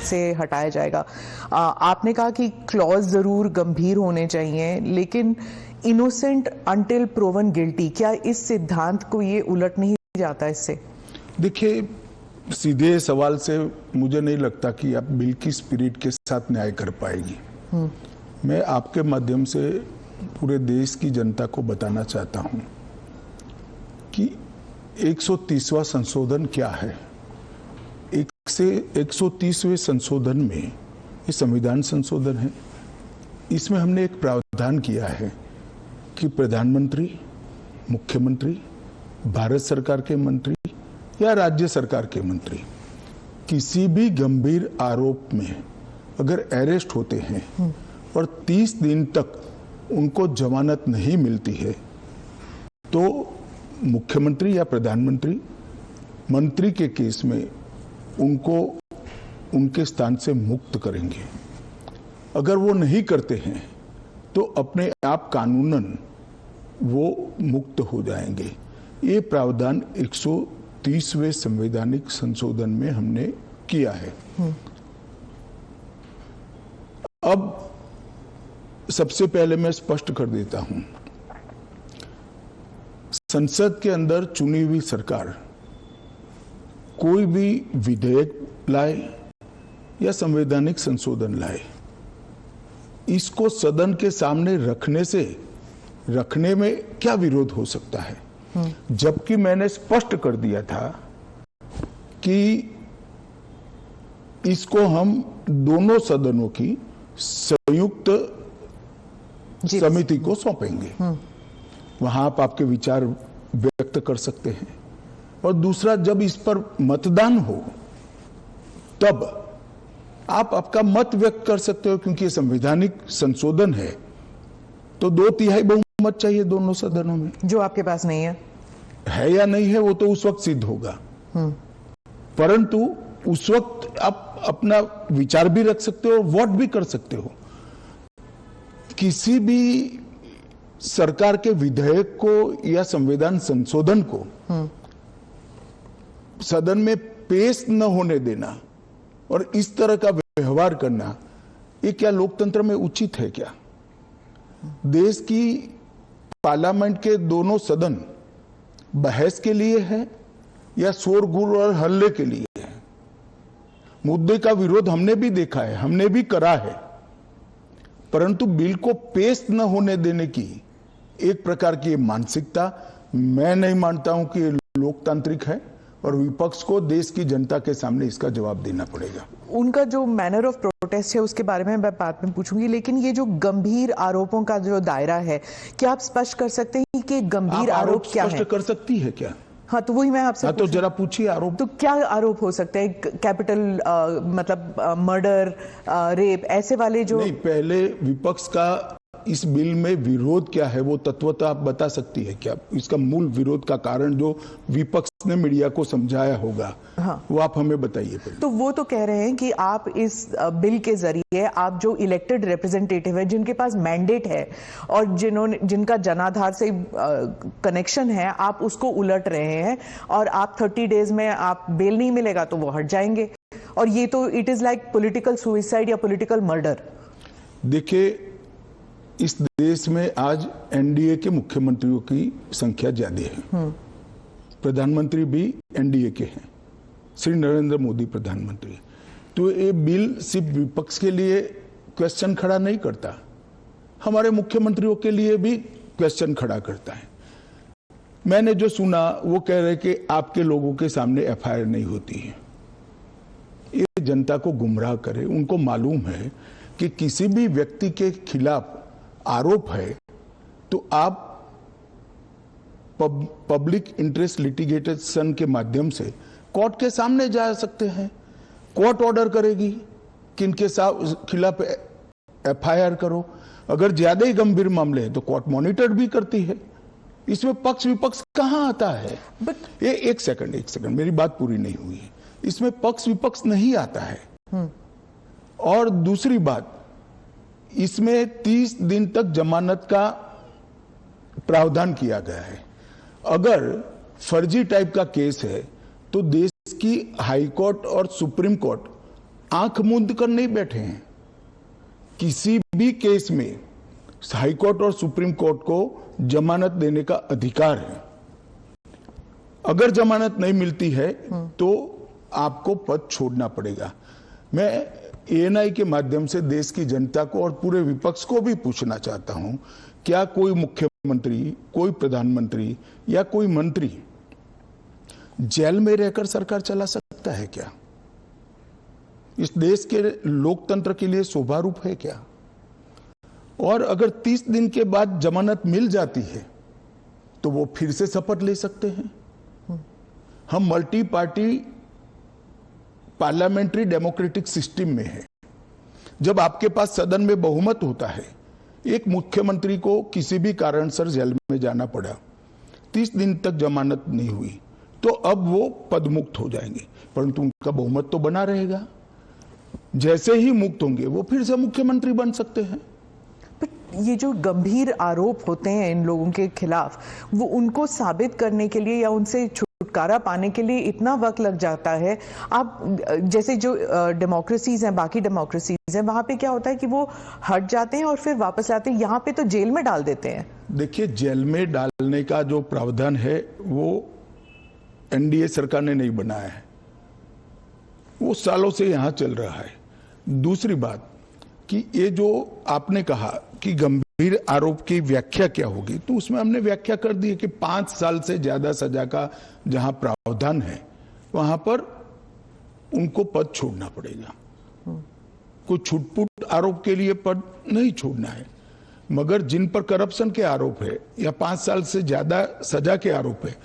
से हटाया जाएगा। आपने कहा कि क्लॉज जरूर गंभीर होने चाहिए, लेकिन इनोसेंट अंटिल प्रूवन गिल्टी, क्या इस सिद्धांत को ये उलट नहीं जाता इससे? देखिए, सीधे सवाल से मुझे नहीं लगता कि आप बिल की स्पिरिट के साथ न्याय कर पाएगी। मैं आपके माध्यम से पूरे देश की जनता को बताना चाहता हूं कि 130वां संशोधन क्या है। 130वें संशोधन में ये संविधान संशोधन है। इसमें हमने एक प्रावधान किया है कि प्रधानमंत्री, मुख्यमंत्री, भारत सरकार के मंत्री या राज्य सरकार के मंत्री किसी भी गंभीर आरोप में अगर अरेस्ट होते हैं और 30 दिन तक उनको जमानत नहीं मिलती है तो मुख्यमंत्री या प्रधानमंत्री मंत्री के केस में उनको उनके स्थान से मुक्त करेंगे। अगर वो नहीं करते हैं तो अपने आप कानूनन वो मुक्त हो जाएंगे। ये प्रावधान 130वें संवैधानिक संशोधन में हमने किया है। अब सबसे पहले मैं स्पष्ट कर देता हूं, संसद के अंदर चुनी हुई सरकार कोई भी विधेयक लाए या संवैधानिक संशोधन लाए, इसको सदन के सामने रखने में क्या विरोध हो सकता है? जबकि मैंने स्पष्ट कर दिया था कि इसको हम दोनों सदनों की संयुक्त समिति को सौंपेंगे। वहां आप आपके विचार व्यक्त कर सकते हैं। और दूसरा, जब इस पर मतदान हो तब आप आपका मत व्यक्त कर सकते हो, क्योंकि ये संवैधानिक संशोधन है तो 2/3 बहुमत चाहिए दोनों सदनों में, जो आपके पास नहीं है या नहीं है वो तो उस वक्त सिद्ध होगा। परंतु उस वक्त आप अपना विचार भी रख सकते हो और वोट भी कर सकते हो। किसी भी सरकार के विधेयक को या संविधान संशोधन को सदन में पेश न होने देना और इस तरह का व्यवहार करना, ये क्या लोकतंत्र में उचित है? क्या देश की पार्लियामेंट के दोनों सदन बहस के लिए है या शोरगुल और हल्ले के लिए है? मुद्दे का विरोध हमने भी देखा है, हमने भी करा है, परंतु बिल को पेश न होने देने की एक प्रकार की मानसिकता मैं नहीं मानता हूं कि लोकतांत्रिक है और विपक्ष को देश की जनता के सामने इसका जवाब देना पड़ेगा। उनका जो मैनर ऑफ प्रोटेस्ट है उसके बारे में मैं बाद में पूछूंगी, लेकिन ये जो गंभीर आरोपों का जो दायरा है, क्या आप स्पष्ट कर सकते हैं कि गंभीर आरोप क्या है? स्पष्ट कर सकती है क्या? हाँ, तो वही मैं आपसे तो जरा पूछिए आरोप। तो क्या आरोप हो सकते हैं? कैपिटल मतलब मर्डर, रेप, ऐसे वाले जो नहीं, पहले विपक्ष का इस बिल में विरोध क्या है वो तत्वतः आप बता सकती है क्या? इसका मूल विरोध का कारण जो विपक्ष ने मीडिया को समझाया होगा, हाँ, वो आप हमें बताइए पहले। तो वो तो कह रहे हैं कि आप इस बिल के जरिए आप जो इलेक्टेड रिप्रेजेंटेटिव है, जिनके पास मैंडेट है और जिनका जनाधार से कनेक्शन है, आप उसको उलट रहे हैं और आप 30 डेज में आप बेल नहीं मिलेगा तो वो हट जाएंगे। और ये तो it is like political suicide या पॉलिटिकल मर्डर। देखिए, इस देश में आज एनडीए के मुख्यमंत्रियों की संख्या ज्यादा है। प्रधानमंत्री भी एनडीए के हैं, श्री नरेंद्र मोदी प्रधानमंत्री। तो ये बिल सिर्फ विपक्ष के लिए क्वेश्चन खड़ा नहीं करता, हमारे मुख्यमंत्रियों के लिए भी क्वेश्चन खड़ा करता है। मैंने जो सुना वो कह रहे कि आपके लोगों के सामने एफआईआर नहीं होती है। ये जनता को गुमराह करे। उनको मालूम है कि किसी भी व्यक्ति के खिलाफ आरोप है तो आप पब्लिक इंटरेस्ट लिटिगेशन के माध्यम से कोर्ट के सामने जा सकते हैं। कोर्ट ऑर्डर करेगी कि इनके खिलाफ एफआईआर करो। अगर ज्यादा ही गंभीर मामले हैं तो कोर्ट मॉनिटर भी करती है। इसमें पक्ष विपक्ष कहां आता है? बट ये एक सेकंड मेरी बात पूरी नहीं हुई है। इसमें पक्ष विपक्ष नहीं आता है। और दूसरी बात, इसमें 30 दिन तक जमानत का प्रावधान किया गया है। अगर फर्जी टाइप का केस है तो देश की हाई कोर्ट और सुप्रीम कोर्ट आंख मूंद कर नहीं बैठे हैं। किसी भी केस में हाईकोर्ट और सुप्रीम कोर्ट को जमानत देने का अधिकार है। अगर जमानत नहीं मिलती है तो आपको पद छोड़ना पड़ेगा। मैं एएनआई के माध्यम से देश की जनता को और पूरे विपक्ष को भी पूछना चाहता हूं, क्या कोई मुख्यमंत्री, कोई प्रधानमंत्री या कोई मंत्री जेल में रहकर सरकार चला सकता है क्या? इस देश के लोकतंत्र के लिए शोभा रूप है क्या? और अगर 30 दिन के बाद जमानत मिल जाती है तो वो फिर से शपथ ले सकते हैं। हम multi party parliamentary democratic system में है। जब आपके पास सदन में बहुमत होता है, एक मुख्यमंत्री को किसी भी कारण से जेल में जाना पड़ा, 30 दिन तक जमानत नहीं हुई, तो अब वो पदमुक्त हो जाएंगे, परंतु उनका बहुमत तो बना रहेगा। जैसे ही मुक्त होंगे वो फिर से मुख्यमंत्री बन सकते हैं। ये जो गंभीर आरोप होते हैं इन लोगों के खिलाफ, वो उनको साबित करने के लिए या उनसे छुटकारा पाने के लिए इतना वक्त लग जाता है। आप जैसे जो डेमोक्रेसीज हैं, बाकी डेमोक्रेसीज हैं, वहां पे क्या होता है कि वो हट जाते हैं और फिर वापस आते हैं। यहाँ पे तो जेल में डाल देते हैं। देखिए, जेल में डालने का जो प्रावधान है वो एनडीए सरकार ने नहीं बनाया है, वो सालों से यहां चल रहा है। दूसरी बात कि ये जो आपने कहा कि गंभीर आरोप की व्याख्या क्या होगी, तो उसमें हमने व्याख्या कर दी है कि 5 साल से ज्यादा सजा का जहां प्रावधान है वहां पर उनको पद छोड़ना पड़ेगा। कोई छुटपुट आरोप के लिए पद नहीं छोड़ना है, मगर जिन पर करप्शन के आरोप है या 5 साल से ज्यादा सजा के आरोप है,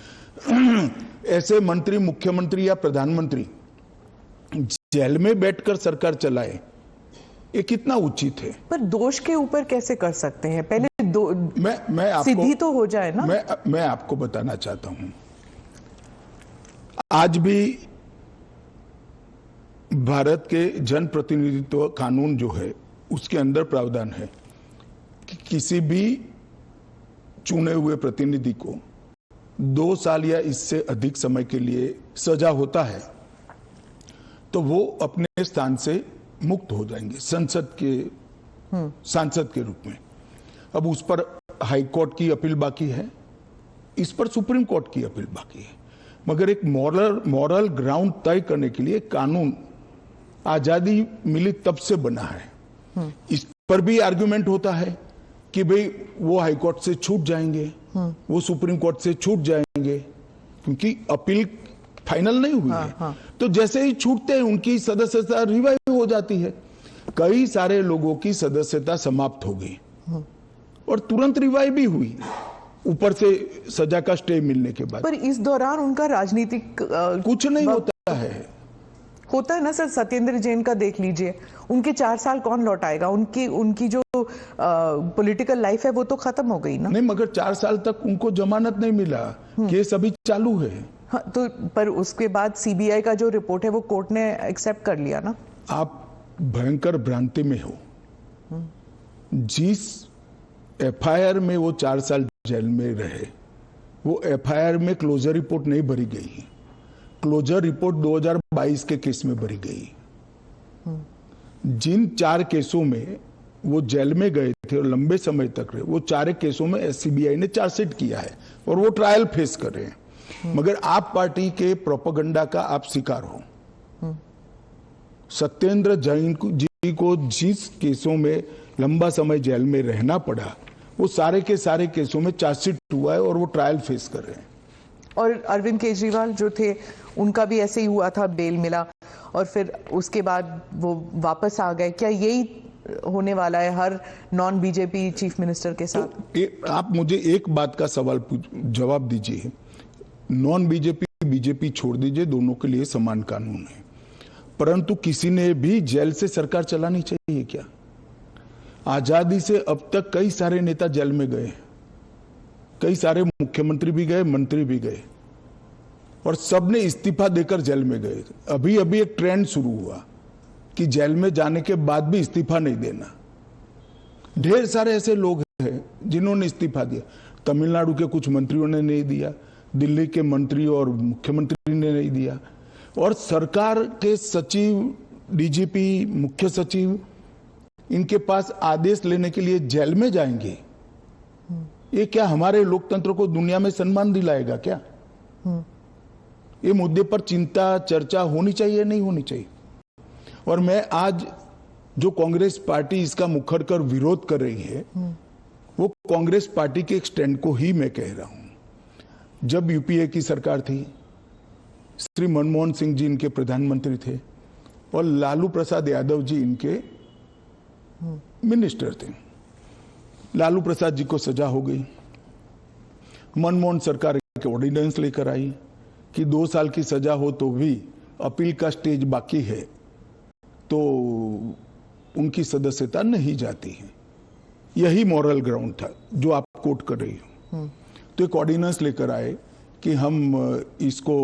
ऐसे मंत्री, मुख्यमंत्री या प्रधानमंत्री जेल में बैठकर सरकार चलाए, ये कितना उचित है? पर दोष के ऊपर कैसे कर सकते हैं? पहले मैं आपको सिद्धि तो हो जाए ना। मैं आपको बताना चाहता हूं, आज भी भारत के जन प्रतिनिधित्व कानून जो है उसके अंदर प्रावधान है कि किसी भी चुने हुए प्रतिनिधि को 2 साल या इससे अधिक समय के लिए सजा होता है तो वो अपने स्थान से मुक्त हो जाएंगे सांसद के रूप में। अब उस पर हाई कोर्ट की अपील बाकी है, इस पर सुप्रीम कोर्ट की अपील बाकी है, मगर एक मॉरल ग्राउंड तय करने के लिए कानून आजादी मिली तब से बना है। इस पर भी आर्गुमेंट होता है कि भाई वो हाई कोर्ट से छूट जाएंगे, वो सुप्रीम कोर्ट से छूट जाएंगे, क्योंकि अपील फाइनल नहीं हुई है। तो जैसे ही छूटते हैं उनकी सदस्यता रिवाइव हो जाती है। कई सारे लोगों की सदस्यता समाप्त हो गई और तुरंत रिवाइव भी हुई, ऊपर से सजा का स्टे मिलने के बाद। पर इस दौरान उनका राजनीतिक कुछ नहीं होता है ना सर। सत्येंद्र जैन का देख लीजिए, उनके 4 साल कौन लौटाएगा? उनकी जो पॉलिटिकल लाइफ है वो तो खत्म हो गई ना। नहीं, मगर 4 साल तक उनको जमानत नहीं मिला, केस अभी चालू है। हाँ, तो पर उसके बाद सीबीआई का जो रिपोर्ट है वो कोर्ट ने एक्सेप्ट कर लिया ना। आप भयंकर भ्रांति में हो। जिस एफआईआर में वो 4 साल जेल में रहे, वो एफआईआर में क्लोजर रिपोर्ट नहीं भरी गई। क्लोजर रिपोर्ट 2022 के केस में भरी गई। जिन 4 केसों में वो जेल में गए थे और लंबे समय तक रहे, वो 4 केसों में सीबीआई ने चार्जशीट किया है और वो ट्रायल फेस कर रहे हैं। मगर आप पार्टी के प्रोपेगेंडा का आप शिकार हो। सत्येंद्र जैन जी को जिस केसों में लंबा समय जेल में रहना पड़ा, वो सारे के सारे केसों में चार्जशीट हुआ है और वो ट्रायल फेस कर रहे हैं। और अरविंद केजरीवाल जो थे, उनका भी ऐसे ही हुआ था, बेल मिला और फिर उसके बाद वो वापस आ गए। क्या यही होने वाला है हर नॉन बीजेपी चीफ मिनिस्टर के साथ? तो आप मुझे एक बात का सवाल जवाब दीजिए। नॉन बीजेपी बीजेपी छोड़ दीजिए, दोनों के लिए समान कानून है, परंतु किसी ने भी जेल से सरकार चलानी चाहिए क्या? आजादी से अब तक कई सारे नेता जेल में गए, कई सारे मुख्यमंत्री भी गए, मंत्री भी गए, और सबने इस्तीफा देकर जेल में गए। अभी अभी एक ट्रेंड शुरू हुआ कि जेल में जाने के बाद भी इस्तीफा नहीं देना। ढेर सारे ऐसे लोग हैं जिन्होंने इस्तीफा दिया। तमिलनाडु के कुछ मंत्रियों ने नहीं दिया, दिल्ली के मंत्री और मुख्यमंत्री ने नहीं दिया, और सरकार के सचिव डीजीपी, मुख्य सचिव, इनके पास आदेश लेने के लिए जेल में जाएंगे, ये क्या हमारे लोकतंत्र को दुनिया में सम्मान दिलाएगा क्या? ये मुद्दे पर चिंता, चर्चा होनी चाहिए, नहीं होनी चाहिए? और मैं आज जो कांग्रेस पार्टी इसका मुखर कर विरोध कर रही है, वो कांग्रेस पार्टी के एक स्टैंड को ही मैं कह रहा हूं। जब यूपीए की सरकार थी, श्री मनमोहन सिंह जी इनके प्रधानमंत्री थे और लालू प्रसाद यादव जी इनके मिनिस्टर थे। लालू प्रसाद जी को सजा हो गई, मनमोहन सरकार के ऑर्डिनेंस लेकर आई कि 2 साल की सजा हो तो भी अपील का स्टेज बाकी है तो उनकी सदस्यता नहीं जाती है। यही मॉरल ग्राउंड था जो आप कोट कर रही हो। तो एक ऑर्डिनेंस लेकर आए कि हम इसको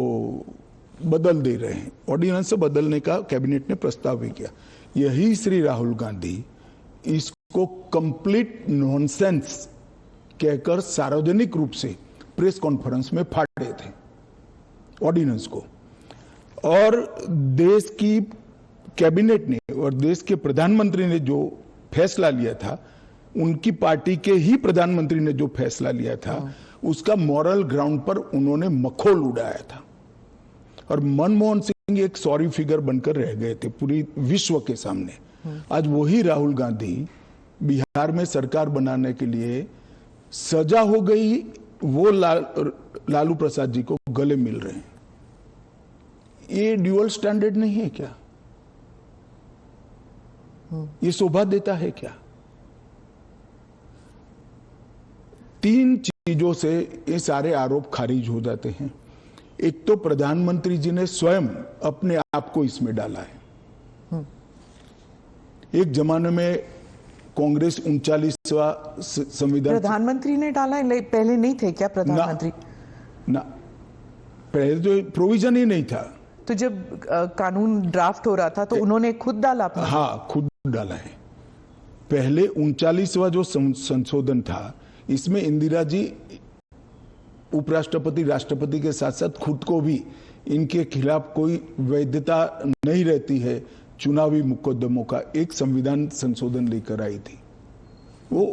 बदल दे रहे हैं। ऑर्डिनेंस से बदलने का कैबिनेट ने प्रस्ताव भी किया। यही श्री राहुल गांधी इसको कंप्लीट नॉनसेंस कहकर सार्वजनिक रूप से प्रेस कॉन्फ्रेंस में फाड़े थे ऑर्डिनेंस को। और देश की कैबिनेट ने और देश के प्रधानमंत्री ने जो फैसला लिया था, उनकी पार्टी के ही प्रधानमंत्री ने जो फैसला लिया था, उसका मॉरल ग्राउंड पर उन्होंने मखौल उड़ाया था। और मनमोहन सिंह एक सॉरी फिगर बनकर रह गए थे पूरी विश्व के सामने। आज वही राहुल गांधी बिहार में सरकार बनाने के लिए सजा हो गई, वो लालू प्रसाद जी को गले मिल रहे हैं। ये ड्यूअल स्टैंडर्ड नहीं है क्या? ये शोभा देता है क्या? 3 चीजों से ये सारे आरोप खारिज हो जाते हैं। एक तो प्रधानमंत्री जी ने स्वयं अपने आप को इसमें डाला है। एक जमाने में कांग्रेस 39वां संविधान, प्रधानमंत्री ने डाला है, पहले नहीं थे क्या प्रधानमंत्री? ना, पहले तो प्रोविजन ही नहीं था। तो जब कानून ड्राफ्ट हो रहा था तो उन्होंने खुद डाला अपना? हाँ, खुद डाला है। पहले 39वां जो संशोधन था, इसमें इंदिरा जी उपराष्ट्रपति, राष्ट्रपति के साथ साथ खुद को भी इनके खिलाफ कोई वैधता नहीं रहती है चुनावी मुकदमों का, एक संविधान संशोधन लेकर आई थी। वो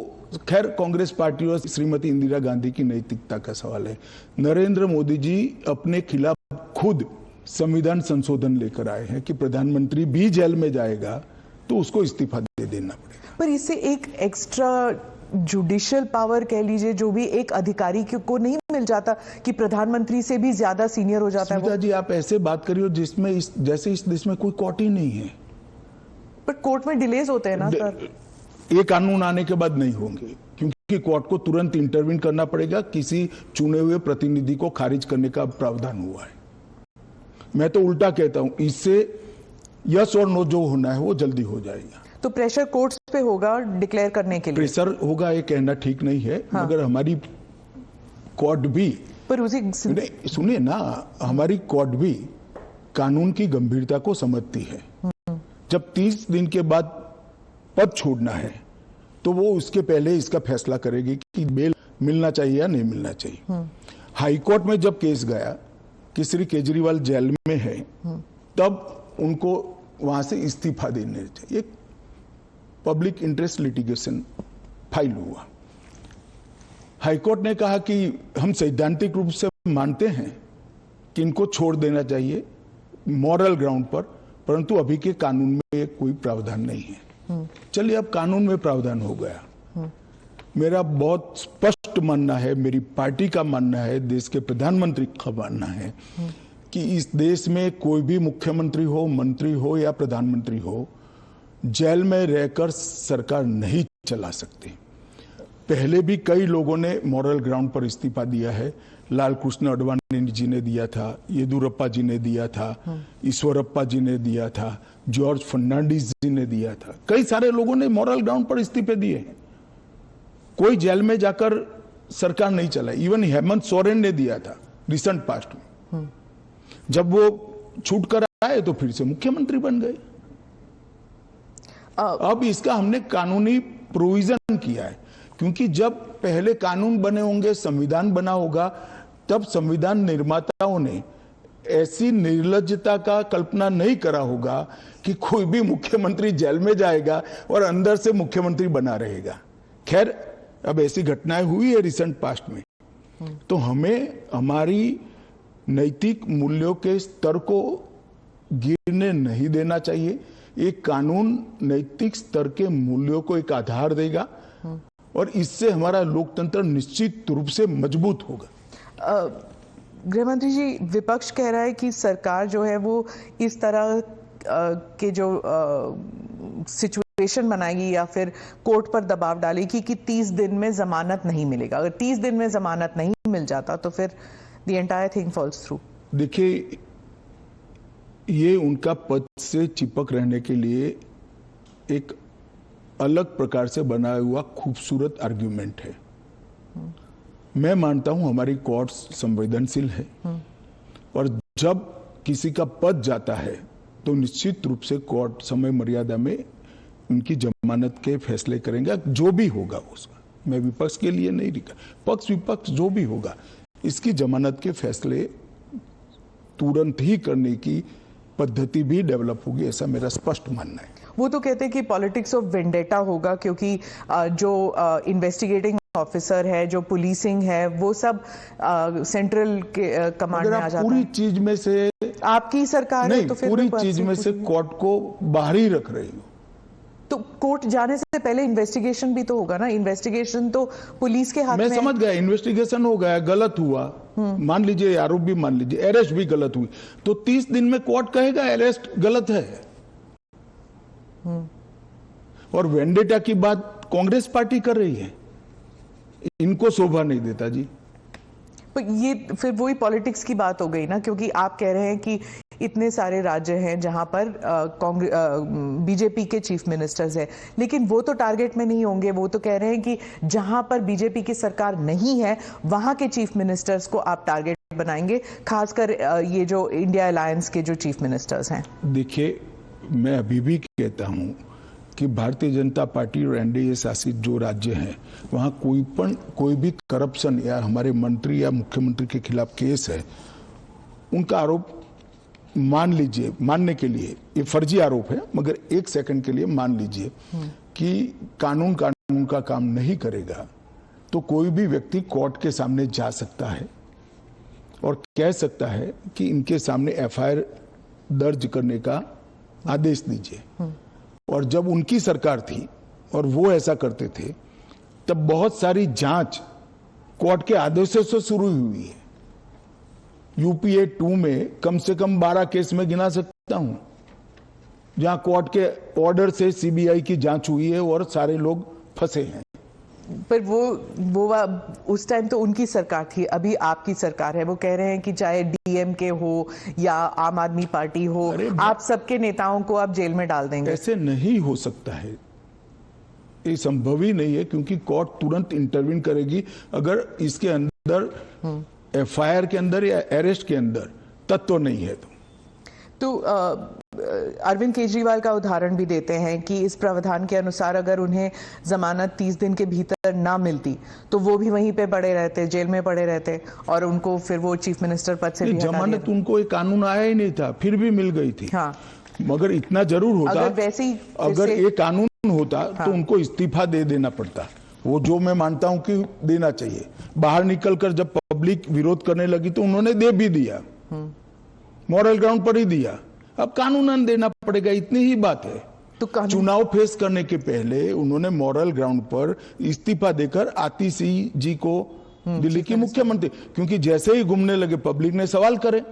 खैर कांग्रेस पार्टी और श्रीमती इंदिरा गांधी की नैतिकता का सवाल है। नरेंद्र मोदी जी अपने खिलाफ खुद संविधान संशोधन लेकर आए हैं कि प्रधानमंत्री भी जेल में जाएगा तो उसको इस्तीफा दे देना पड़ेगा। पर इससे एक एक्स्ट्रा जुडिशियल पावर कह लीजिए, जो भी एक अधिकारी को नहीं मिल जाता कि प्रधानमंत्री से भी ज्यादा सीनियर हो जाता है वो? जी, आप ऐसे बात करियो जिसमें जैसे इस देश में कोई कोर्ट ही नहीं है। पर कोर्ट में डिलेज होते हैं ना सर? ये कानून आने के बाद नहीं होंगे, क्योंकि कोर्ट को तुरंत इंटरवीन करना पड़ेगा। किसी चुने हुए प्रतिनिधि को खारिज करने का प्रावधान हुआ है। मैं तो उल्टा कहता हूं, इससे यस और नो जो होना है वो जल्दी हो जाएगा। तो प्रेशर कोर्ट्स पे होगा डिक्लेयर करने के लिए? प्रेशर होगा ये कहना ठीक नहीं है। हाँ। मगर हमारी कोर्ट भी, पर उसी सुनिए ना, हमारी कोर्ट भी कानून की गंभीरता को समझती है। जब 30 दिन के बाद पद छोड़ना है तो वो उसके पहले इसका फैसला करेगी कि बेल मिलना चाहिए या नहीं मिलना चाहिए। हाईकोर्ट में जब केस गया कि श्री केजरीवाल जेल में है, तब उनको वहां से इस्तीफा देने चाहिए। पब्लिक इंटरेस्ट लिटिगेशन फाइल हुआ। हाईकोर्ट ने कहा कि हम सैद्धांतिक रूप से मानते हैं कि इनको छोड़ देना चाहिए मॉरल ग्राउंड पर, परंतु अभी के कानून में कोई प्रावधान नहीं है। चलिए, अब कानून में प्रावधान हो गया। मेरा बहुत स्पष्ट मानना है, मेरी पार्टी का मानना है, देश के प्रधानमंत्री का मानना है कि इस देश में कोई भी मुख्यमंत्री हो, मंत्री हो या प्रधानमंत्री हो, जेल में रहकर सरकार नहीं चला सकते। पहले भी कई लोगों ने मॉरल ग्राउंड पर इस्तीफा दिया है। लाल कृष्ण अडवाणी जी ने दिया था, येदुरप्पा जी ने दिया था, ईश्वरप्पा जी ने दिया था, जॉर्ज फर्नांडिस जी ने दिया था। कई सारे लोगों ने मॉरल ग्राउंड पर इस्तीफे दिए हैं। कोई जेल में जाकर सरकार नहीं चलाई। इवन हेमंत सोरेन ने दिया था रिसेंट पास्ट में। जब वो छूट कर आए तो फिर से मुख्यमंत्री बन गए। अब इसका हमने कानूनी प्रोविजन किया है, क्योंकि जब पहले कानून बने होंगे, संविधान बना होगा, तब संविधान निर्माताओं ने ऐसी निर्लज्जता का कल्पना नहीं करा होगा कि कोई भी मुख्यमंत्री जेल में जाएगा और अंदर से मुख्यमंत्री बना रहेगा। खैर, अब ऐसी घटनाएं हुई है रिसेंट पास्ट में, तो हमें हमारी नैतिक मूल्यों के स्तर को गिरने नहीं देना चाहिए। एक कानून नैतिक स्तर के मूल्यों को एक आधार देगा और इससे हमारा लोकतंत्र निश्चित रूप से मजबूत होगा। गृहमंत्री जी, विपक्ष कह रहा है कि सरकार जो है वो इस तरह के जो सिचुएशन बनाएगी या फिर कोर्ट पर दबाव डालेगी कि 30 दिन में जमानत नहीं मिलेगा। अगर 30 दिन में जमानत नहीं मिल जाता तो फिर the entire thing falls through. देखिए, ये उनका पद से चिपक रहने के लिए एक अलग प्रकार से बनाया हुआ खूबसूरत आर्ग्यूमेंट है। मैं मानता हूं हमारी कोर्ट्स संवेदनशील है और जब किसी का पद जाता है तो निश्चित रूप से कोर्ट समय मर्यादा में उनकी जमानत के फैसले करेंगे, जो भी होगा उसका। मैं विपक्ष के लिए नहीं लिखा, पक्ष विपक्ष जो भी होगा, इसकी जमानत के फैसले तुरंत ही करने की पद्धति भी डेवलप होगी, ऐसा मेरा स्पष्ट मानना है। वो तो कहते हैं कि पॉलिटिक्स ऑफ वेंडेटा होगा, क्योंकि जो इन्वेस्टिगेटिंग ऑफिसर है, जो पुलिसिंग है, वो सब सेंट्रल के कमांड में आ जाता है। पूरी चीज में से आपकी सरकार है तो फिर पूरी चीज में से कोर्ट को बाहर ही रख रही हो, तो कोर्ट जाने से पहले इन्वेस्टिगेशन भी तो होगा ना। इन्वेस्टिगेशन तो पुलिस के हाथ में। मैं समझ गया, इन्वेस्टिगेशन हो गया, गलत हुआ, मान लीजिए, आरोप भी मान लीजिए, अरेस्ट भी गलत हुई, तो 30 दिन में कोर्ट कहेगा अरेस्ट गलत है। और वेंडेटा की बात कांग्रेस पार्टी कर रही है, इनको शोभा नहीं देता जी। पर ये फिर वही पॉलिटिक्स की बात हो गई ना, क्योंकि आप कह रहे हैं कि इतने सारे राज्य हैं जहां पर बीजेपी के चीफ मिनिस्टर्स हैं, लेकिन वो तो टारगेट में नहीं होंगे। वो तो कह रहे हैं कि जहां पर बीजेपी की सरकार नहीं है वहां के चीफ मिनिस्टर्स को आप टारगेट बनाएंगे, खासकर ये जो इंडिया अलायंस के जो चीफ मिनिस्टर्स हैं। देखिए, मैं अभी भी कहता हूं कि भारतीय जनता पार्टी और एनडीए शासित जो राज्य हैं वहां कोई भी करप्शन या हमारे मंत्री या मुख्यमंत्री के खिलाफ केस है, उनका आरोप मान लीजिए, मानने के लिए ये फर्जी आरोप है, मगर एक सेकंड के लिए मान लीजिए कि कानून का काम नहीं करेगा, तो कोई भी व्यक्ति कोर्ट के सामने जा सकता है और कह सकता है कि इनके सामने एफआईआर दर्ज करने का आदेश दीजिए। और जब उनकी सरकार थी और वो ऐसा करते थे, तब बहुत सारी जांच कोर्ट के आदेशों से शुरू हुई है। यूपीए 2 में कम से कम 12 केस में गिना सकता हूं जहां कोर्ट के ऑर्डर से सीबीआई की जांच हुई है और सारे लोग फंसे हैं। पर वो उस टाइम तो उनकी सरकार थी, अभी आपकी सरकार है। वो कह रहे हैं कि चाहे डीएमके हो या आम आदमी पार्टी हो, आप सबके नेताओं को आप जेल में डाल देंगे। ऐसे नहीं हो सकता है, ये संभव ही नहीं है, क्योंकि कोर्ट तुरंत इंटरवीन करेगी अगर इसके अंदर एफआईआर के अंदर या अरेस्ट के अंदर तत्व नहीं है तो अरविंद केजरीवाल का उदाहरण भी देते हैं कि इस प्रावधान के अनुसार अगर उन्हें जमानत 30 दिन के भीतर ना मिलती तो वो भी वहीं पे पड़े रहते, जेल में पड़े रहते, और उनको फिर वो चीफ मिनिस्टर पद से भी हटा जमानत दिया। उनको एक कानून आया ही नहीं था, फिर भी मिल गई थी। हाँ, मगर इतना जरूर होता, अगर वैसे ही अगर ये कानून होता तो उनको इस्तीफा दे देना पड़ता, वो जो मैं मानता हूं कि देना चाहिए। बाहर निकलकर जब पब्लिक विरोध करने लगी तो उन्होंने दे भी दिया, मॉरल ग्राउंड पर ही दिया। अब कानूनन देना पड़ेगा, इतनी ही बात है। तो चुनाव फेस करने के पहले उन्होंने मॉरल ग्राउंड पर इस्तीफा देकर आतिशी जी को दिल्ली की मुख्यमंत्री, क्योंकि जैसे ही घूमने लगे पब्लिक ने सवाल करे।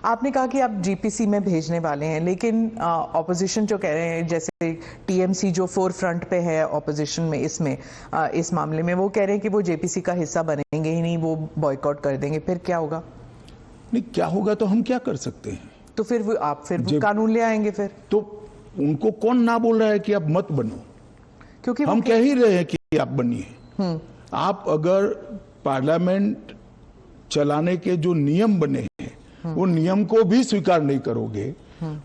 आपने कहा कि आप जीपीसी में भेजने वाले हैं, लेकिन ऑपोजिशन जो कह रहे हैं, जैसे टीएमसी जो फोर फ्रंट पे है ऑपोजिशन में, इस मामले में वो कह रहे हैं कि वो जेपीसी का हिस्सा बनेंगे ही नहीं, वो बॉयकॉट कर देंगे। फिर क्या होगा? नहीं, क्या होगा तो हम क्या कर सकते हैं? तो फिर आप कानून ले आएंगे फिर? तो उनको कौन ना बोल रहा है कि आप मत बनो, क्योंकि हम कह ही रहे हैं कि आप बनिए। आप अगर पार्लियामेंट चलाने के जो नियम बने हैं वो नियम को भी स्वीकार नहीं करोगे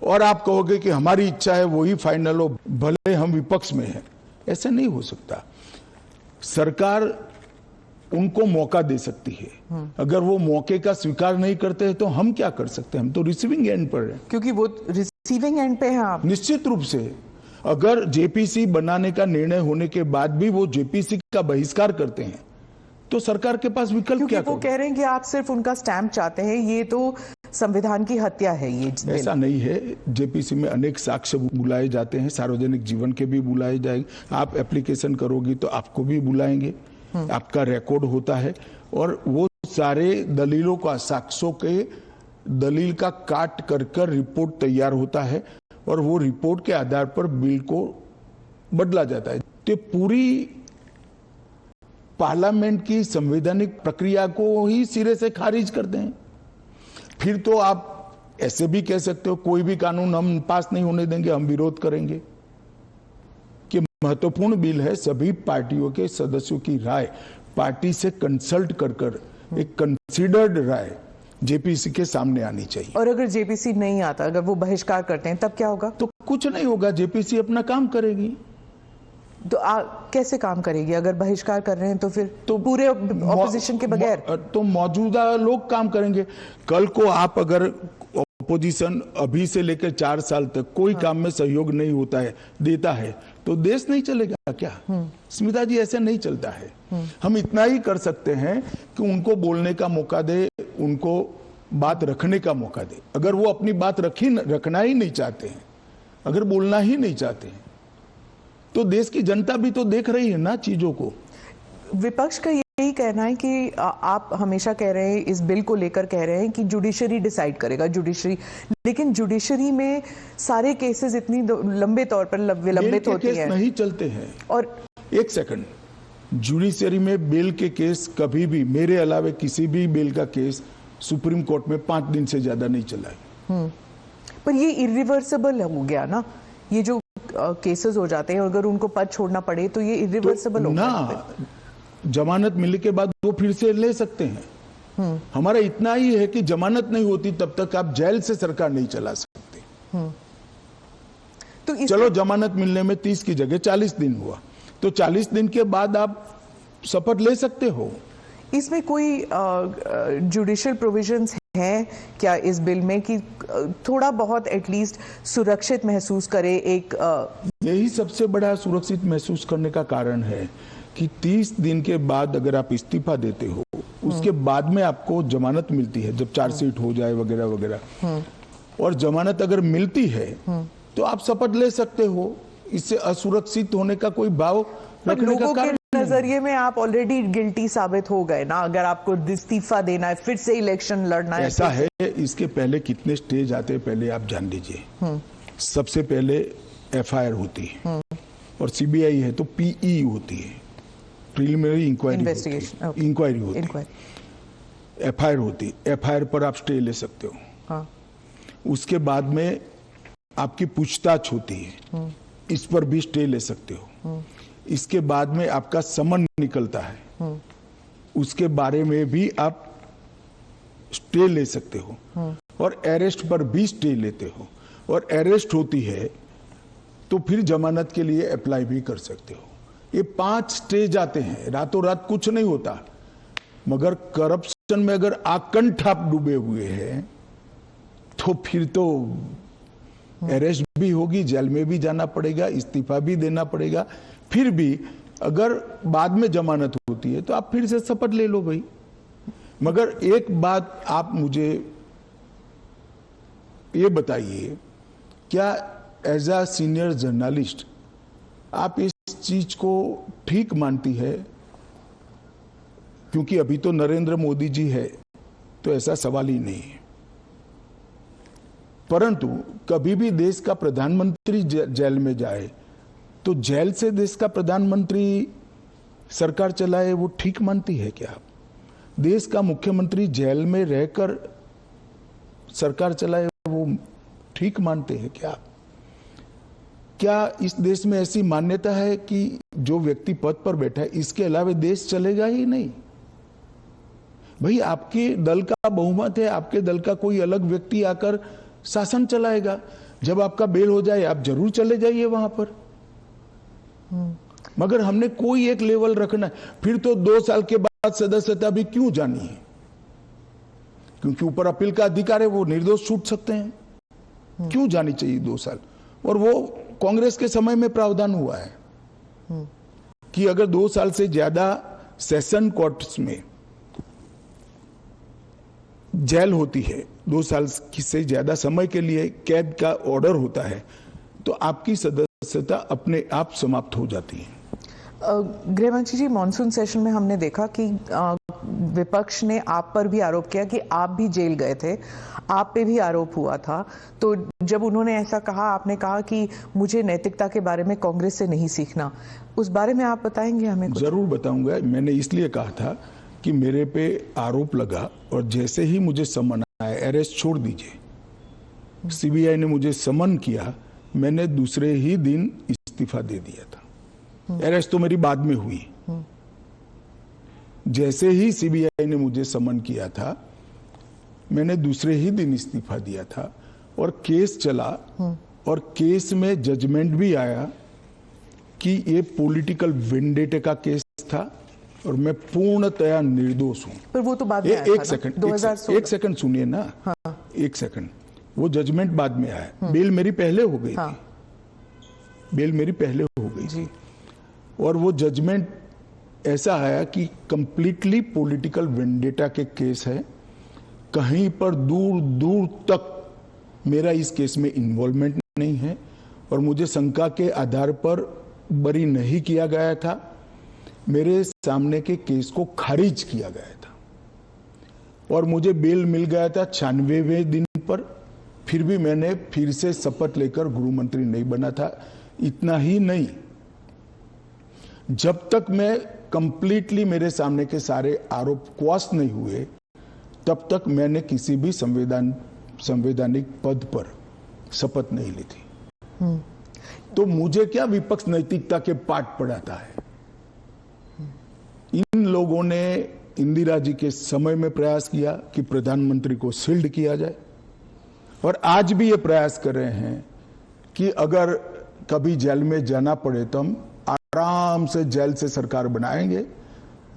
और आप कहोगे कि हमारी इच्छा है वही फाइनल हो, भले हम विपक्ष में हैं, ऐसे नहीं हो सकता। सरकार उनको मौका दे सकती है। अगर वो मौके का स्वीकार नहीं करते हैं तो हम क्या कर सकते हैं? हम तो रिसीविंग एंड पर हैं। क्योंकि वो रिसीविंग एंड पे हैं आप। निश्चित रूप से अगर जेपीसी बनाने का निर्णय होने के बाद भी वो जेपीसी का बहिष्कार करते हैं तो सरकार के पास विकल्प क्योंकि क्या? वो कह रहे हैं कि आप सिर्फ उनका स्टैंप चाहते हैं, ये तो संविधान की हत्या है। ये ऐसा नहीं है। जेपीसी में अनेक साक्ष्य बुलाए जाते हैं, सार्वजनिक जीवन के भी बुलाए जाएंगे। आप एप्लीकेशन करोगी तो आपको भी बुलाएंगे, आपका रिकॉर्ड होता है और वो सारे दलीलों का, साक्ष्यों के दलील का काट कर रिपोर्ट तैयार होता है और वो रिपोर्ट के आधार पर बिल को बदला जाता है। तो पूरी पार्लियामेंट की संवैधानिक प्रक्रिया को ही सिरे से खारिज करते हैं। फिर तो आप ऐसे भी कह सकते हो कोई भी कानून हम पास नहीं होने देंगे, हम विरोध करेंगे। कि महत्वपूर्ण बिल है, सभी पार्टियों के सदस्यों की राय पार्टी से कंसल्ट कर एक कंसीडर्ड राय जेपीसी के सामने आनी चाहिए। और अगर जेपीसी नहीं आता, अगर वो बहिष्कार करते हैं, तब क्या होगा? तो कुछ नहीं होगा, जेपीसी अपना काम करेगी। तो कैसे काम करेगी? अगर बहिष्कार कर रहे हैं तो फिर तो पूरे ऑपोजिशन के बगैर तो मौजूदा लोग काम करेंगे। कल को आप अगर ऑपोजिशन अभी से लेकर 4 साल तक कोई काम में सहयोग नहीं होता है, देता है, तो देश नहीं चलेगा क्या? स्मिता जी, ऐसे नहीं चलता है। हम इतना ही कर सकते हैं कि उनको बोलने का मौका दे, उनको बात रखने का मौका दे। अगर वो अपनी बात रखना ही नहीं चाहते हैं, अगर बोलना ही नहीं चाहते हैं, तो देश की जनता भी तो देख रही है ना चीजों को। विपक्ष का यही कहना है कि आप हमेशा कह रहे हैं, इस बिल को लेकर कह रहे हैं कि जुडिशरी डिसाइड करेगा, जुडिशरी। लेकिन जुडिशरी में सारे केसेस इतनी लंबे तौर पर विलंबित होती हैं, नहीं चलते हैं। और एक सेकंड, जुडिशरी में बिल के केस कभी भी, मेरे अलावे किसी भी बिल का केस सुप्रीम कोर्ट में 5 दिन से ज्यादा नहीं चला है। पर ये इरिवर्सिबल हो गया ना, ये जो केसेस हो जाते हैं, अगर उनको पद छोड़ना पड़े तो ये इरिवर्सिबल होगा ना। जमानत मिलने के बाद वो फिर से ले सकते हैं। हमारा इतना ही है कि जमानत नहीं होती तब तक आप जेल से सरकार नहीं चला सकते। तो चलो, जमानत मिलने में 30 की जगह 40 दिन हुआ, तो 40 दिन के बाद आप शपथ ले सकते हो। इसमें कोई जुडिशियल प्रोविजंस है क्या इस बिल में कि थोड़ा बहुत एटलीस्ट सुरक्षित महसूस करे? यही सबसे बड़ा सुरक्षित महसूस करने का कारण है कि 30 दिन के बाद अगर आप इस्तीफा देते हो, उसके बाद में आपको जमानत मिलती है, जब चार्जशीट हो जाए वगैरह वगैरह, और जमानत अगर मिलती है तो आप शपथ ले सकते हो। इससे असुरक्षित होने का कोई भाव रखने का कारण नजरिए में आप ऑलरेडी गिल्टी साबित हो गए ना। अगर आपको इस्तीफा देना है, फिर से इलेक्शन लड़ना है, ऐसा है। इसके पहले कितने स्टेज आते हैं, पहले आप जान लीजिए। सबसे पहले एफआईआर होती है और सीबीआई है तो पीई होती है, प्रिलिमिनरी इंक्वायरी होती है। एफआईआर होती है, एफआईआर पर आप स्टे ले सकते हो। हाँ। उसके बाद में आपकी पूछताछ होती है, इस पर भी स्टे ले सकते हो। इसके बाद में आपका समन निकलता है, उसके बारे में भी आप स्टे ले सकते हो, और अरेस्ट पर भी स्टे लेते हो, और अरेस्ट होती है तो फिर जमानत के लिए अप्लाई भी कर सकते हो। ये 5 स्टेज आते हैं, रातों रात कुछ नहीं होता। मगर करप्शन में अगर आकंठ आप डूबे हुए हैं तो फिर तो अरेस्ट भी होगी, जेल में भी जाना पड़ेगा, इस्तीफा भी देना पड़ेगा। फिर भी अगर बाद में जमानत होती है तो आप फिर से शपथ ले लो भाई। मगर एक बात आप मुझे ये बताइए, क्या एज अ सीनियर जर्नलिस्ट आप इस चीज को ठीक मानती है? क्योंकि अभी तो नरेंद्र मोदी जी है तो ऐसा सवाल ही नहीं है, परंतु कभी भी देश का प्रधानमंत्री जेल में जाए तो जेल से देश का प्रधानमंत्री सरकार चलाए, वो ठीक मानती है क्या? देश का मुख्यमंत्री जेल में रहकर सरकार चलाए, वो ठीक मानते हैं क्या? क्या इस देश में ऐसी मान्यता है कि जो व्यक्ति पद पर बैठा है इसके अलावा देश चलेगा ही नहीं? भाई, आपके दल का बहुमत है, आपके दल का कोई अलग व्यक्ति आकर शासन चलाएगा। जब आपका बेल हो जाए आप जरूर चले जाइए वहां पर। मगर हमने कोई एक लेवल रखना है, फिर तो 2 साल के बाद बाद सदस्यता भी क्यों जानी है? क्योंकि ऊपर अपील का अधिकार है, वो निर्दोष छूट सकते हैं। क्यों जानी चाहिए 2 साल? और वो कांग्रेस के समय में प्रावधान हुआ है कि अगर 2 साल से ज्यादा सेशन कोर्ट्स में जेल होती है, 2 साल से ज्यादा समय के लिए कैद का ऑर्डर होता है, तो आपकी सदस्यता अपने आप समाप्त हो जाती है। गृहमंत्री जी, मॉनसून सेशन में हमने देखा कि विपक्ष ने आप पर भी आरोप किया कि आप भी जेल गए थे, आप पे भी आरोप हुआ था। तो जब उन्होंने ऐसा कहा, आपने कहा कि मुझे नैतिकता के बारे में कांग्रेस से नहीं सीखना, उस बारे में आप बताएंगे हमें कुछ? जरूर बताऊंगा। मैंने इसलिए कहा था कि मेरे पे आरोप लगा और जैसे ही मुझे समन आया, अरेस्ट छोड़ दीजिए, सीबीआई ने मुझे समन किया, मैंने दूसरे ही दिन इस्तीफा दे दिया था। अरेस्ट तो मेरी बाद में हुई। जैसे ही सीबीआई ने मुझे समन किया था, मैंने दूसरे ही दिन इस्तीफा दिया था और केस चला और केस में जजमेंट भी आया कि ये पॉलिटिकल वेंडेटे का केस था और मैं पूर्णतया निर्दोष हूं। पर वो तो बाद में आया एक था सेकंड, 2016। एक सेकंड सुनिए ना। हाँ। एक सेकंड, वो जजमेंट बाद में आया। बेल मेरी पहले हो गई थी, बेल मेरी पहले हो गई थी और वो जजमेंट ऐसा आया कि कंप्लीटली पॉलिटिकल वेंडेटा के केस है। कहीं पर दूर दूर तक मेरा इस केस में इन्वॉल्वमेंट नहीं है और मुझे शंका के आधार पर बरी नहीं किया गया था। मेरे सामने के केस को खारिज किया गया था और मुझे बेल मिल गया था 96वें दिन पर। फिर भी मैंने फिर से शपथ लेकर गृह मंत्री नहीं बना था। इतना ही नहीं, जब तक मैं कंप्लीटली मेरे सामने के सारे आरोप क्वाश नहीं हुए, तब तक मैंने किसी भी संवैधानिक पद पर शपथ नहीं ली थी। तो मुझे क्या विपक्ष नैतिकता के पाठ पढ़ाता है? इन लोगों ने इंदिरा जी के समय में प्रयास किया कि प्रधानमंत्री को शील्ड किया जाए और आज भी ये प्रयास कर रहे हैं कि अगर कभी जेल में जाना पड़े तो हम आराम से जेल से सरकार बनाएंगे,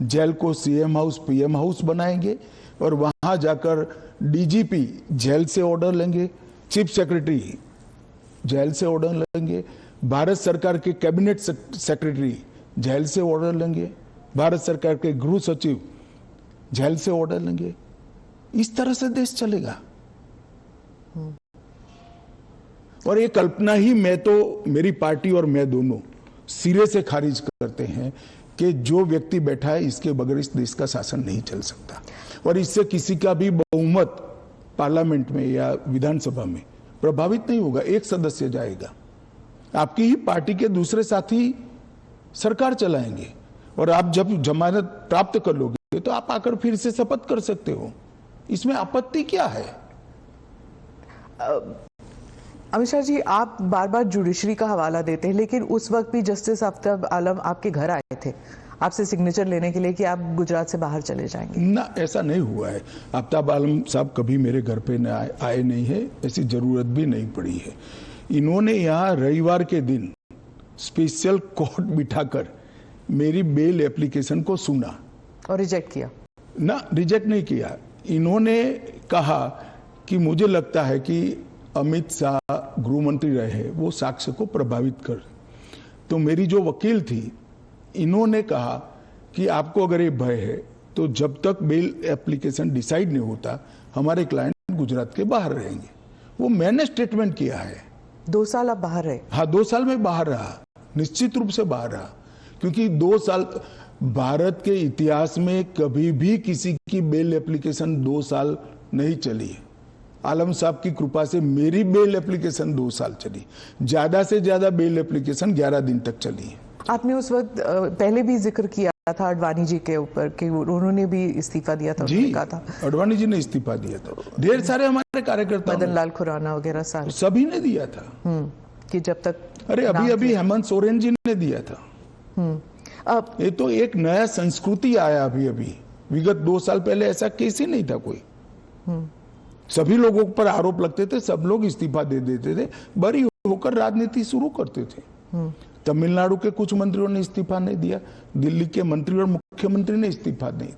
जेल को सीएम हाउस पीएम हाउस बनाएंगे और वहां जाकर डीजीपी जेल से ऑर्डर लेंगे, चीफ सेक्रेटरी जेल से ऑर्डर लेंगे, भारत सरकार के कैबिनेट सेक्रेटरी जेल से ऑर्डर लेंगे, भारत सरकार के गृह सचिव जेल से ऑर्डर लेंगे। इस तरह से देश चलेगा। और ये कल्पना ही मैं तो, मेरी पार्टी और मैं दोनों सिरे से खारिज करते हैं कि जो व्यक्ति बैठा है इसके बगैर इस देश का शासन नहीं चल सकता और इससे किसी का भी बहुमत पार्लियामेंट में या विधानसभा में प्रभावित नहीं होगा। एक सदस्य जाएगा, आपकी ही पार्टी के दूसरे साथी सरकार चलाएंगे और आप जब जमानत प्राप्त कर लोगे तो आप आकर फिर से शपथ कर सकते हो। इसमें आपत्ति क्या है? अमित शाह जी, आप बार बार जुडिशरी का हवाला देते हैं, लेकिन उस वक्त भी जस्टिस आफ्ताब आलम आपके घर आए थे आपसे सिग्नेचर लेने के लिए कि आप गुजरात से बाहर चले जाएंगे। ना, ऐसा नहीं हुआ है। आफ्ताब आलम साहब कभी मेरे घर पे न आए नहीं है, ऐसी जरूरत भी नहीं पड़ी है। इन्होंने यहाँ रविवार के दिन स्पेशल कोर्ट बिठाकर मेरी बेल एप्लीकेशन को सुना और रिजेक्ट किया। ना, रिजेक्ट नहीं किया। इन्होंने कहा कि मुझे लगता है कि अमित शाह गृह मंत्री रहे, वो साक्ष्य को प्रभावित कर। तो मेरी जो वकील थी, इन्होंने कहा कि आपको अगर ये भय है तो जब तक बेल एप्लीकेशन डिसाइड नहीं होता, हमारे क्लाइंट गुजरात के बाहर रहेंगे। वो मैंने स्टेटमेंट किया है। 2 साल आप बाहर रहे? हाँ, 2 साल में बाहर रहा, निश्चित रूप से बाहर रहा, क्योंकि 2 साल भारत के इतिहास में कभी भी किसी की बेल एप्लीकेशन 2 साल नहीं चली है। आलम साहब की कृपा से मेरी बेल एप्लीकेशन 2 साल चली। ज्यादा से ज्यादा बेल एप्लीकेशन 11 दिन तक चली है। आपने उस वक्त पहले भी जिक्र किया था अडवाणी जी के ऊपर कि उन्होंने भी इस्तीफा दिया था। जी, कहा था अडवाणी जी ने इस्तीफा दिया था। ढेर सारे हमारे कार्यकर्ता, मदन लाल खुराना वगैरह सारे, सभी ने दिया था कि जब तक। अरे अभी हेमंत सोरेन जी ने दिया था। अब ये तो एक नया संस्कृति आया अभी। विगत 2 साल पहले ऐसा केस ही नहीं था कोई। सभी लोगों पर आरोप लगते थे, सब लोग इस्तीफा दे देते थे, बरी होकर राजनीति शुरू करते थे। तमिलनाडु के कुछ मंत्रियों ने इस्तीफा नहीं दिया, दिल्ली के मंत्री और मुख्यमंत्री ने इस्तीफा नहीं।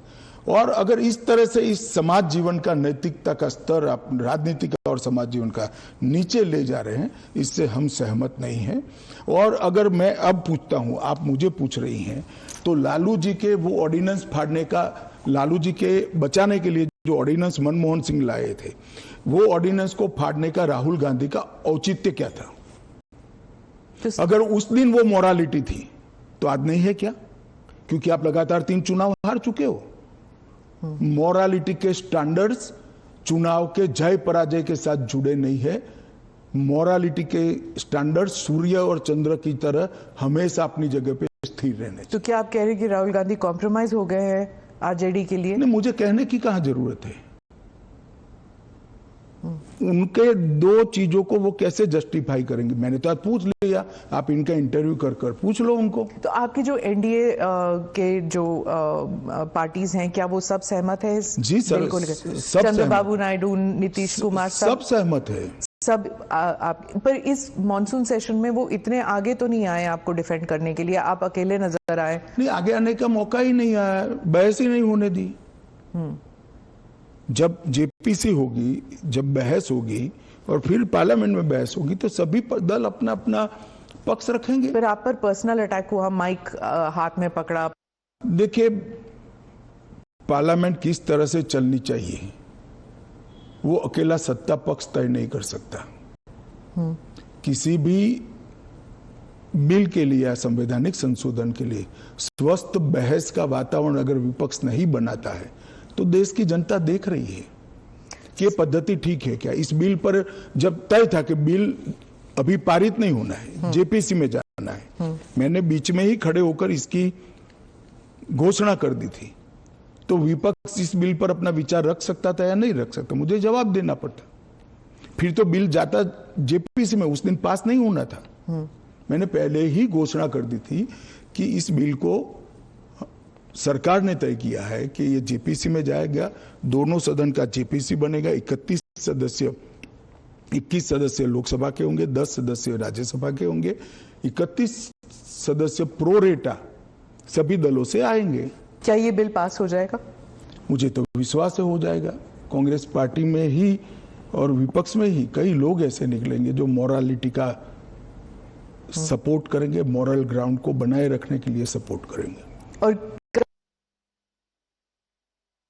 और अगर इस तरह से इस समाज जीवन का, नैतिकता का स्तर, आप राजनीति का और समाज जीवन का नीचे ले जा रहे हैं, इससे हम सहमत नहीं हैं। और अगर मैं अब पूछता हूं, आप मुझे पूछ रही हैं, तो लालू जी के वो ऑर्डिनेंस फाड़ने का, लालू जी के बचाने के लिए जो ऑर्डिनेंस मनमोहन सिंह लाए थे, वो ऑर्डिनेंस को फाड़ने का राहुल गांधी का औचित्य क्या था? अगर उस दिन वो मोरालिटी थी तो आज नहीं है क्या? क्योंकि आप लगातार 3 चुनाव हार चुके हो। मोरालिटी के स्टैंडर्ड्स चुनाव के जय पराजय के साथ जुड़े नहीं है। मोरालिटी के स्टैंडर्ड्स सूर्य और चंद्र की तरह हमेशा अपनी जगह पे स्थिर रहने चाहिए। तो क्या आप कह रहे हैं कि राहुल गांधी कॉम्प्रोमाइज हो गए हैं आरजेडी के लिए? नहीं, मुझे कहने की कहां जरूरत है। उनके 2 चीजों को वो कैसे जस्टिफाई करेंगे? मैंने तो आज पूछ लिया, आप इनका इंटरव्यू कर पूछ लो उनको। तो आपकी जो एनडीए के जो पार्टीज हैं, क्या वो सब सहमत है इस जी सर, बिल को लेकर? सब चंद्रबाबू नायडू, नीतीश कुमार, सब सहमत है। सब आप पर इस मॉनसून सेशन में वो इतने आगे तो नहीं आए आपको डिफेंड करने के लिए, आप अकेले नजर आए। नहीं, आगे आने का मौका ही नहीं आया, बहस ही नहीं होने दी। जब जेपीसी होगी, जब बहस होगी और फिर पार्लियामेंट में बहस होगी, तो सभी दल अपना अपना पक्ष रखेंगे। फिर आप पर पर्सनल अटैक हुआ, माइक हाथ में पकड़ा। देखिए, पार्लियामेंट किस तरह से चलनी चाहिए वो अकेला सत्ता पक्ष तय नहीं कर सकता। किसी भी बिल के लिए या संवैधानिक संशोधन के लिए स्वस्थ बहस का वातावरण अगर विपक्ष नहीं बनाता है, तो देश की जनता देख रही है कि ये पद्धति ठीक है क्या। इस बिल पर जब तय था कि बिल अभी पारित नहीं होना है, जेपीसी में जाना है, मैंने बीच में ही खड़े होकर इसकी घोषणा कर दी थी, तो विपक्ष इस बिल पर अपना विचार रख सकता था या नहीं रख सकता? मुझे जवाब देना पड़ता। फिर तो बिल जाता जेपीसी में, उस दिन पास नहीं होना था। मैंने पहले ही घोषणा कर दी थी कि इस बिल को सरकार ने तय किया है कि ये जेपीसी में जाएगा। दोनों सदन का जेपीसी बनेगा। 21 सदस्य लोकसभा के होंगे, 10 सदस्य राज्यसभा के होंगे, 31 सदस्य प्रोरेटा सभी दलों से आएंगे। क्या ये बिल पास हो जाएगा? मुझे तो विश्वास है हो जाएगा। कांग्रेस पार्टी में ही और विपक्ष में ही कई लोग ऐसे निकलेंगे जो मोरालिटी का सपोर्ट करेंगे, मॉरल ग्राउंड को बनाए रखने के लिए सपोर्ट करेंगे। और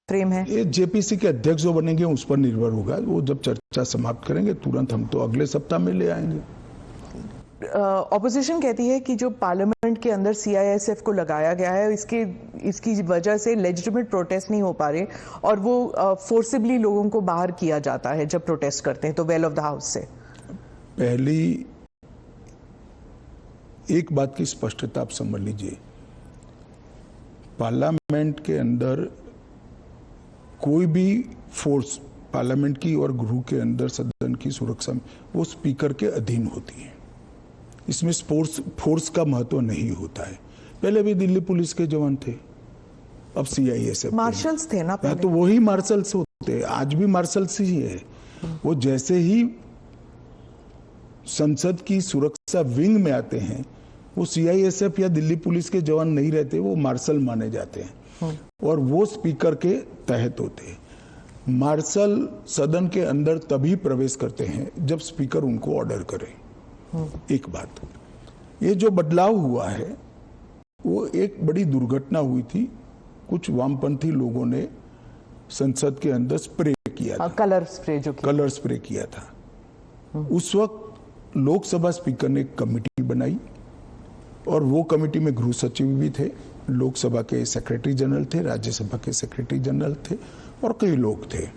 फ्रेम है ये जेपीसी के अध्यक्ष जो बनेंगे उस पर निर्भर होगा। वो जब चर्चा समाप्त करेंगे तुरंत हम तो अगले सप्ताह में ले आएंगे। ऑपोजिशन कहती है कि जो पार्लियामेंट के अंदर सीआईएसएफ को लगाया गया है, इसकी वजह से लेजिटिमेट प्रोटेस्ट नहीं हो पा रहे और वो फोर्सिबली लोगों को बाहर किया जाता है जब प्रोटेस्ट करते हैं तो वेल ऑफ द हाउस से। पहली एक बात की स्पष्टता आप समझ लीजिए, पार्लियामेंट के अंदर कोई भी फोर्स पार्लियामेंट की और गृह के अंदर सदन की सुरक्षा में वो स्पीकर के अधीन होती है। इसमें फोर्स का महत्व नहीं होता है। पहले भी दिल्ली पुलिस के जवान थे, अब सीआईएसएफ मार्शल्स थे ना पहले। तो वही मार्शल्स होते, आज भी मार्शल्स ही है। वो जैसे ही संसद की सुरक्षा विंग में आते हैं, वो सीआईएसएफ या दिल्ली पुलिस के जवान नहीं रहते, वो मार्शल माने जाते हैं और वो स्पीकर के तहत होते हैं। मार्शल सदन के अंदर तभी प्रवेश करते हैं जब स्पीकर उनको ऑर्डर करे। एक बात, ये जो बदलाव हुआ है वो एक बड़ी दुर्घटना हुई थी। कुछ वामपंथी लोगों ने संसद के अंदर स्प्रे किया था, कलर स्प्रे किया था। उस वक्त लोकसभा स्पीकर ने एक कमेटी बनाई और वो कमेटी में गृह सचिव भी थे, लोकसभा के सेक्रेटरी जनरल थे, राज्यसभा के सेक्रेटरी जनरल थे और कई लोग थे।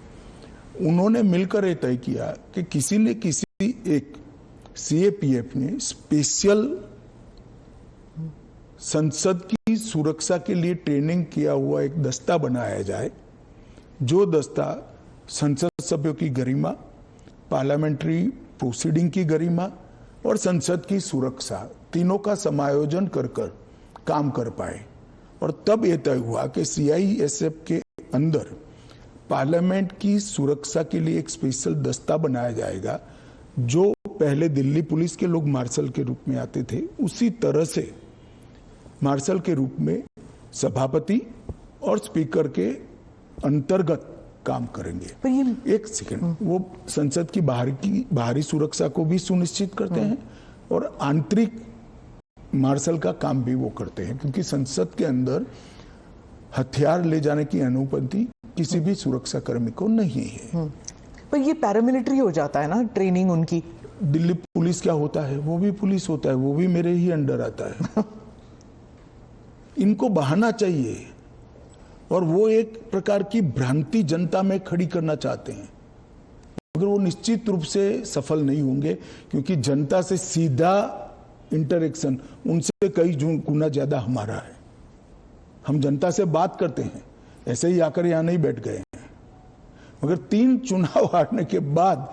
उन्होंने मिलकर ये तय किया कि किसी ने किसी एक सीएपीएफ ने स्पेशल संसद की सुरक्षा के लिए ट्रेनिंग किया हुआ एक दस्ता बनाया जाए, जो दस्ता संसद सभ्यों की गरिमा, पार्लियामेंट्री प्रोसीडिंग की गरिमा और संसद की सुरक्षा तीनों का समायोजन कर काम कर पाए। और तब यह तय हुआ कि सीआईएसएफ के अंदर पार्लियामेंट की सुरक्षा के लिए एक स्पेशल दस्ता बनाया जाएगा। जो पहले दिल्ली पुलिस के लोग मार्शल के रूप में आते थे, उसी तरह से मार्शल के रूप में सभापति और स्पीकर के अंतर्गत काम करेंगे। पर ये एक सेकंड, वो संसद की बाहरी सुरक्षा को भी सुनिश्चित करते हैं और आंतरिक मार्शल का काम भी वो करते हैं, क्योंकि संसद के अंदर हथियार ले जाने की अनुमति किसी भी सुरक्षा कर्मी को नहीं है। पर ये पैरामिलिट्री हो जाता है ना ट्रेनिंग उनकी। दिल्ली पुलिस क्या होता है, वो भी पुलिस होता है, वो भी मेरे ही अंडर आता है। इनको बहाना चाहिए और वो एक प्रकार की भ्रांति जनता में खड़ी करना चाहते हैं, मगर वो निश्चित रूप से सफल नहीं होंगे, क्योंकि जनता से सीधा इंटरेक्शन उनसे कई गुना ज्यादा हमारा है। हम जनता से बात करते हैं, ऐसे ही आकर यहां नहीं बैठ गए हैं। मगर 3 चुनाव हारने के बाद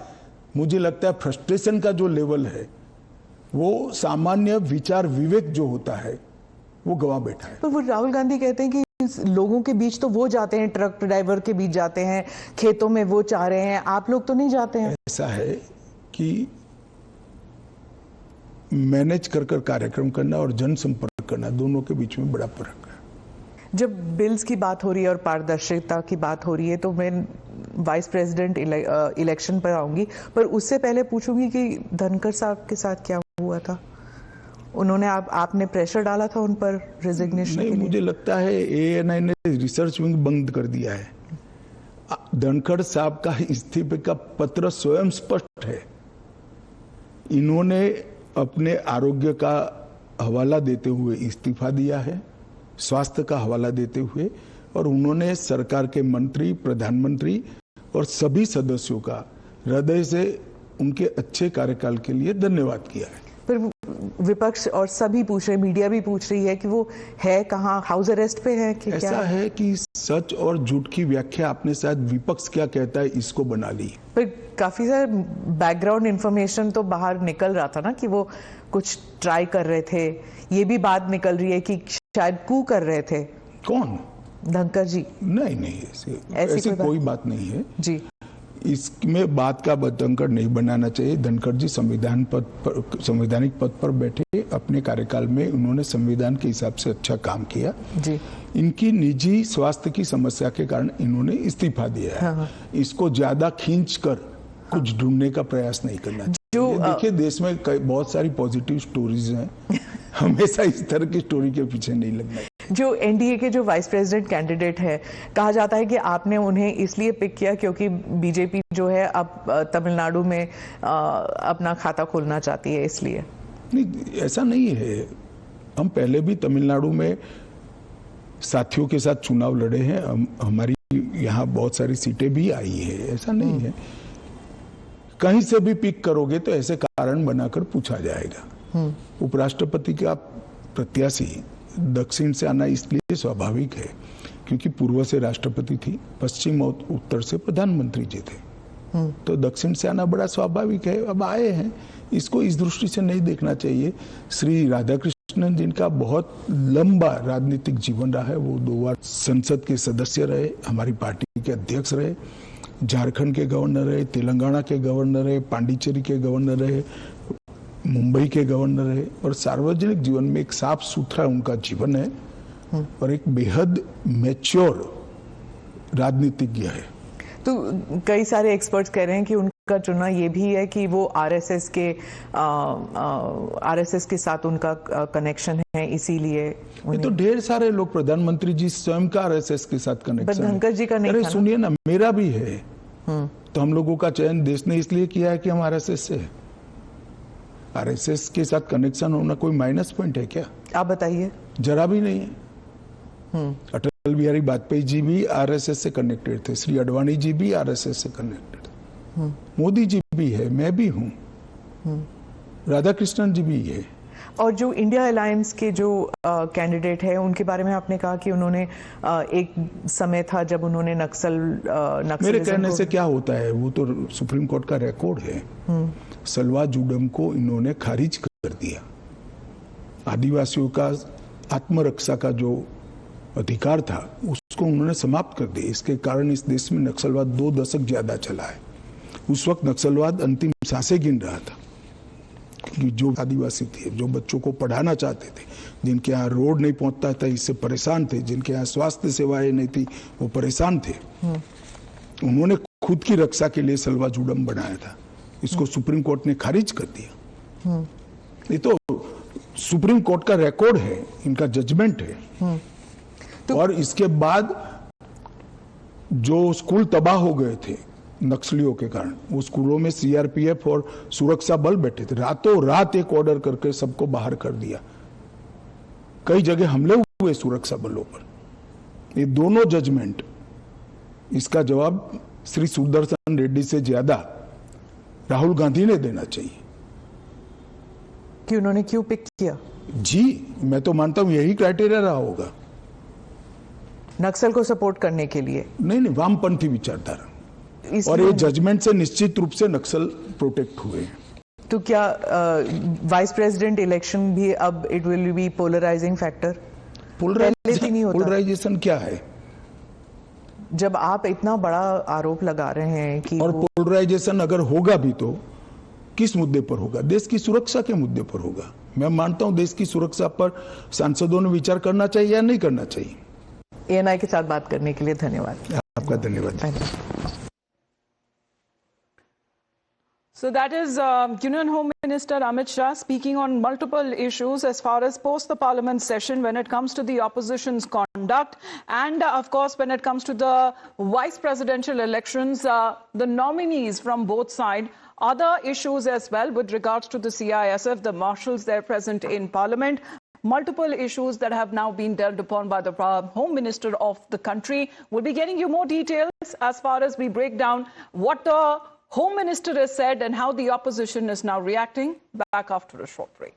मुझे लगता है फ्रस्ट्रेशन का जो लेवल है, वो सामान्य विचार विवेक जो होता है वो गवा बैठा है। पर वो राहुल गांधी कहते हैं कि लोगों के बीच तो वो जाते हैं, ट्रक ड्राइवर के बीच जाते हैं, खेतों में वो चाह रहे हैं, आप लोग तो नहीं जाते हैं। ऐसा है कि मैनेज कर कार्यक्रम करना और जनसंपर्क करना, दोनों के बीच में बड़ा फर्क है। जब बिल्स की बात हो रही है और पारदर्शिता की बात हो रही है, तो मैं वाइस प्रेसिडेंट इलेक्शन पर आऊंगी, पर उससे पहले पूछूंगी कि धनखड़ साहब के साथ क्या हुआ था। उन्होंने आपने प्रेशर डाला था उन पर रिजिग्नेशन के लिए? मुझे लगता है ANI ने रिसर्च विंग बंद कर दिया है। धनखड़ साहब का इस्तीफे का पत्र स्वयं स्पष्ट है। इन्होंने अपने आरोग्य का हवाला देते हुए इस्तीफा दिया है, स्वास्थ्य का हवाला देते हुए, और उन्होंने सरकार के मंत्री, प्रधानमंत्री और सभी सदस्यों का हृदय से उनके अच्छे कार्यकाल के लिए धन्यवाद किया है। पर विपक्ष और सभी पूछ रहे, मीडिया भी पूछ रही है कि वो है कहाँ, हाउस अरेस्ट पे है कि ऐसा क्या? है कि सच और झूठ की व्याख्या आपने शायद विपक्ष क्या कहता है इसको बना ली। पर काफी सारे बैकग्राउंड इंफॉर्मेशन तो बाहर निकल रहा था ना कि वो कुछ ट्राई कर रहे थे। ये भी बात निकल रही है कि शायद कू कर रहे थे। कौन? धनखड़ जी? नहीं, ऐसी कोई बात नहीं है जी। इसमें बात का बतंकर नहीं बनाना चाहिए। धनखड़ जी संवैधानिक पद पर बैठे, अपने कार्यकाल में उन्होंने संविधान के हिसाब से अच्छा काम किया जी। इनकी निजी स्वास्थ्य की समस्या के कारण इन्होंने इस्तीफा दिया है। हाँ। इसको ज्यादा खींचकर कुछ ढूंढने का प्रयास नहीं करना चाहिए। देखिए, देश में बहुत सारी पॉजिटिव स्टोरीज हैं, हमेशा इस तरह की स्टोरी के पीछे नहीं लगना। जो एनडीए के जो वाइस प्रेसिडेंट कैंडिडेट है, कहा जाता है कि आपने उन्हें इसलिए पिक किया क्योंकि बीजेपी जो है अब तमिलनाडु में अपना खाता खोलना चाहती है, इसलिए? नहीं, ऐसा नहीं है। हम पहले भी तमिलनाडु में साथियों के साथ चुनाव लड़े हैं, हमारी यहाँ बहुत सारी सीटें भी आई है, ऐसा नहीं है। कहीं से भी पिक करोगे तो ऐसे कारण बनाकर पूछा जाएगा। उपराष्ट्रपति का प्रत्याशी दक्षिण से आना इसलिए स्वाभाविक है क्योंकि पूर्व से राष्ट्रपति थी, पश्चिम और उत्तर से प्रधानमंत्री जी थे, तो दक्षिण से आना बड़ा स्वाभाविक है। अब आए हैं, इसको इस दृष्टि से नहीं देखना चाहिए। श्री राधाकृष्णन जिनका बहुत लंबा राजनीतिक जीवन रहा है, वो 2 बार संसद के सदस्य रहे, हमारी पार्टी के अध्यक्ष रहे, झारखंड के गवर्नर रहे, तेलंगाना के गवर्नर रहे, पांडिचेरी के गवर्नर रहे, मुंबई के गवर्नर रहे, और सार्वजनिक जीवन में एक साफ सुथरा उनका जीवन है और एक बेहद मैच्योर राजनीतिज्ञ है। तो कई सारे एक्सपर्ट्स कह रहे हैं कि उनका चुनाव ये भी है कि वो आरएसएस के साथ उनका कनेक्शन है, इसीलिए ये तो ढेर सारे लोग, प्रधानमंत्री जी स्वयं का आरएसएस के साथ कनेक्शन है। धनखड़ जी का नहीं? अरे सुनिए ना, मेरा भी है। तो हम लोगों का चयन देश ने इसलिए किया है कि हम आरएसएस से। आरएसएस के साथ कनेक्शन होना कोई माइनस पॉइंट है क्या? आप बताइए। जरा भी नहीं है। अटल बिहारी वाजपेयी जी भी आरएसएस से कनेक्टेड थे, श्री अडवाणी जी भी आरएसएस से कनेक्टेड थे, मोदी जी भी है, मैं भी हूँ, राधाकृष्णन जी भी है। और जो इंडिया अलायंस के जो कैंडिडेट है, उनके बारे में आपने कहा कि उन्होंने एक समय था जब उन्होंने नक्सल मेरे कहने से क्या होता है, वो तो सुप्रीम कोर्ट का रिकॉर्ड है। सलवा जुडम को इन्होंने खारिज कर दिया। आदिवासियों का आत्मरक्षा का जो अधिकार था उसको उन्होंने समाप्त कर दिया। इसके कारण इस देश में नक्सलवाद 2 दशक ज्यादा चला है। उस वक्त नक्सलवाद अंतिम सांसें गिन रहा था। कि जो आदिवासी थे, जो बच्चों को पढ़ाना चाहते थे, जिनके यहाँ रोड नहीं पहुंचता था, इससे परेशान थे, जिनके यहाँ स्वास्थ्य सेवाएं नहीं थी, वो परेशान थे, उन्होंने खुद की रक्षा के लिए सलवा जुडम बनाया था। इसको सुप्रीम कोर्ट ने खारिज कर दिया। ये तो सुप्रीम कोर्ट का रिकॉर्ड है, इनका जजमेंट है। और इसके बाद जो स्कूल तबाह हो गए थे नक्सलियों के कारण, वो स्कूलों में सीआरपीएफ और सुरक्षा बल बैठे थे, रातों रात एक ऑर्डर करके सबको बाहर कर दिया। कई जगह हमले हुए सुरक्षा बलों पर। ये दोनों जजमेंट, इसका जवाब श्री सुदर्शन रेड्डी से ज्यादा राहुल गांधी ने देना चाहिए कि उन्होंने क्यों पिक किया। जी, मैं तो मानता हूं यही क्राइटेरिया रहा होगा। नक्सल को सपोर्ट करने के लिए नहीं, वामपंथी विचारधारा, और ये जजमेंट से निश्चित रूप से नक्सल प्रोटेक्ट हुए हैं। तो क्या वाइस प्रेसिडेंट इलेक्शन भी अब it will be polarising factor? Polarisation क्या है? जब आप इतना बड़ा आरोप लगा रहे हैं कि और पोलराइजेशन अगर होगा भी तो किस मुद्दे पर होगा? देश की सुरक्षा के मुद्दे पर होगा। मैं मानता हूं देश की सुरक्षा पर सांसदों ने विचार करना चाहिए या नहीं करना चाहिए। ANI के साथ बात करने के लिए धन्यवाद। आपका धन्यवाद। So that is Union Home Minister Amit Shah speaking on multiple issues as far as post the parliament session when it comes to the opposition's conduct and of course when it comes to the vice presidential elections, the nominees from both sides, other issues as well with regards to the CISF, the marshals there present in parliament. Multiple issues that have now been dealt upon by the Home Minister of the country. We'll be getting you more details as far as we break down what the Home Minister has said and how the opposition is now reacting. Back after a short break.